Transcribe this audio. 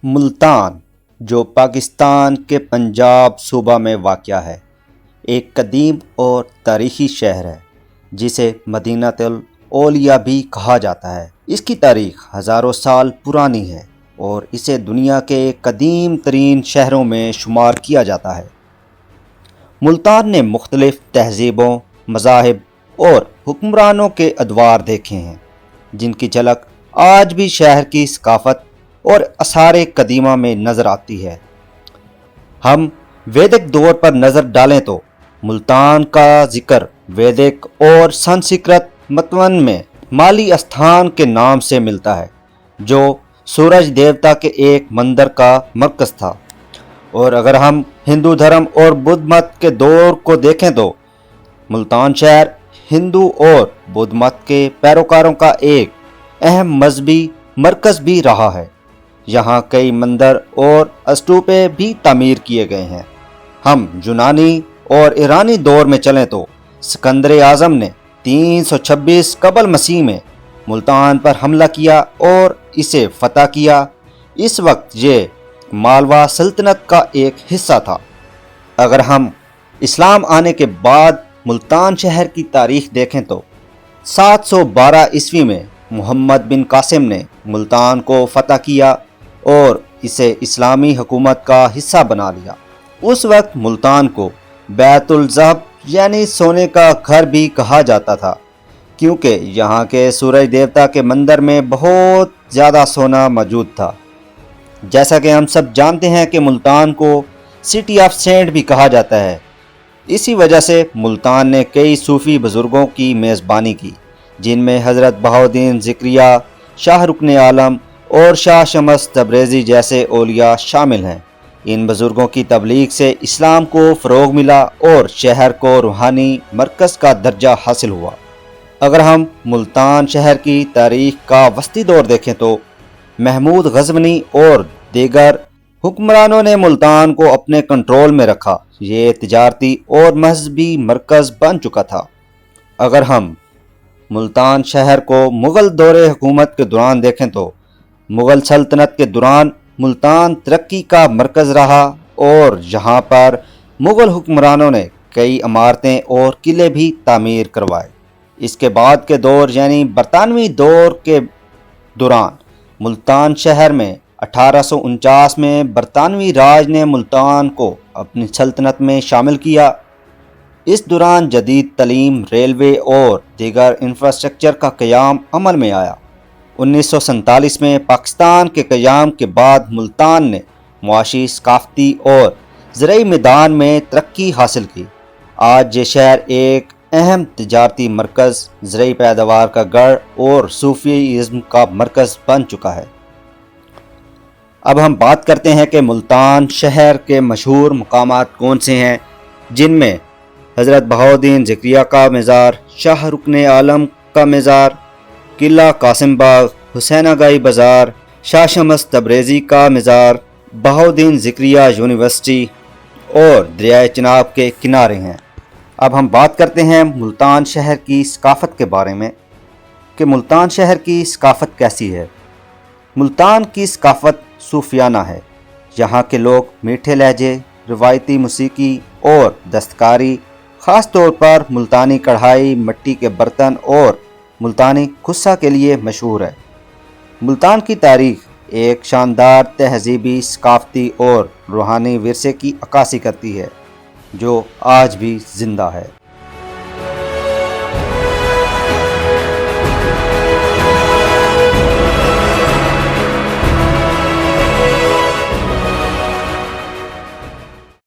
ملتان جو پاکستان کے پنجاب صوبہ میں واقع ہے، ایک قدیم اور تاریخی شہر ہے جسے مدینہ الاولیاء بھی کہا جاتا ہے۔ اس کی تاریخ ہزاروں سال پرانی ہے اور اسے دنیا کے قدیم ترین شہروں میں شمار کیا جاتا ہے۔ ملتان نے مختلف تہذیبوں، مذاہب اور حکمرانوں کے ادوار دیکھے ہیں، جن کی جھلک آج بھی شہر کی ثقافت اور آثار قدیمہ میں نظر آتی ہے۔ ہم ویدک دور پر نظر ڈالیں تو ملتان کا ذکر ویدک اور سنسکرت متون میں مالی استھان کے نام سے ملتا ہے، جو سورج دیوتا کے ایک مندر کا مرکز تھا۔ اور اگر ہم ہندو دھرم اور بدھ مت کے دور کو دیکھیں تو ملتان شہر ہندو اور بدھ مت کے پیروکاروں کا ایک اہم مذہبی مرکز بھی رہا ہے۔ یہاں کئی مندر اور استوپے بھی تعمیر کیے گئے ہیں۔ ہم یونانی اور ایرانی دور میں چلیں تو سکندر اعظم نے 326 قبل مسیح میں ملتان پر حملہ کیا اور اسے فتح کیا۔ اس وقت یہ مالوا سلطنت کا ایک حصہ تھا۔ اگر ہم اسلام آنے کے بعد ملتان شہر کی تاریخ دیکھیں تو 712 عیسوی میں محمد بن قاسم نے ملتان کو فتح کیا اور اسے اسلامی حکومت کا حصہ بنا لیا۔ اس وقت ملتان کو بیت الذهب یعنی سونے کا گھر بھی کہا جاتا تھا، کیونکہ یہاں کے سورج دیوتا کے مندر میں بہت زیادہ سونا موجود تھا۔ جیسا کہ ہم سب جانتے ہیں کہ ملتان کو سٹی آف سینٹ بھی کہا جاتا ہے۔ اسی وجہ سے ملتان نے کئی صوفی بزرگوں کی میزبانی کی، جن میں حضرت بہاؤالدین ذکریہ، شاہ رکن عالم اور شاہ شمس تبریزی جیسے اولیاء شامل ہیں۔ ان بزرگوں کی تبلیغ سے اسلام کو فروغ ملا اور شہر کو روحانی مرکز کا درجہ حاصل ہوا۔ اگر ہم ملتان شہر کی تاریخ کا وسطی دور دیکھیں تو محمود غزنوی اور دیگر حکمرانوں نے ملتان کو اپنے کنٹرول میں رکھا۔ یہ تجارتی اور مذہبی مرکز بن چکا تھا۔ اگر ہم ملتان شہر کو مغل دور حکومت کے دوران دیکھیں تو مغل سلطنت کے دوران ملتان ترقی کا مرکز رہا اور یہاں پر مغل حکمرانوں نے کئی عمارتیں اور قلعے بھی تعمیر کروائے۔ اس کے بعد کے دور یعنی برطانوی دور کے دوران ملتان شہر میں 1849 میں برطانوی راج نے ملتان کو اپنی سلطنت میں شامل کیا۔ اس دوران جدید تعلیم، ریلوے اور دیگر انفراسٹرکچر کا قیام عمل میں آیا۔ 1947 میں پاکستان کے قیام کے بعد ملتان نے معاشی، ثقافتی اور زرعی میدان میں ترقی حاصل کی۔ آج یہ شہر ایک اہم تجارتی مرکز، زرعی پیداوار کا گڑھ اور صوفی ازم کا مرکز بن چکا ہے۔ اب ہم بات کرتے ہیں کہ ملتان شہر کے مشہور مقامات کون سے ہیں، جن میں حضرت بہاؤالدین ذکریہ کا مزار، شاہ رکن عالم کا مزار، قلعہ قاسم باغ، حسین آگائی بازار، شاہ شمس تبریزی کا مزار، بہاؤالدین ذکریہ یونیورسٹی اور دریائے چناب کے کنارے ہیں۔ اب ہم بات کرتے ہیں ملتان شہر کی ثقافت کے بارے میں کہ ملتان شہر کی ثقافت کیسی ہے۔ ملتان کی ثقافت صوفیانہ ہے۔ یہاں کے لوگ میٹھے لہجے، روایتی موسیقی اور دستکاری، خاص طور پر ملتانی کڑھائی، مٹی کے برتن اور ملتانی خصہ کے لیے مشہور ہے۔ ملتان کی تاریخ ایک شاندار تہذیبی، ثقافتی اور روحانی ورثے کی عکاسی کرتی ہے، جو آج بھی زندہ ہے۔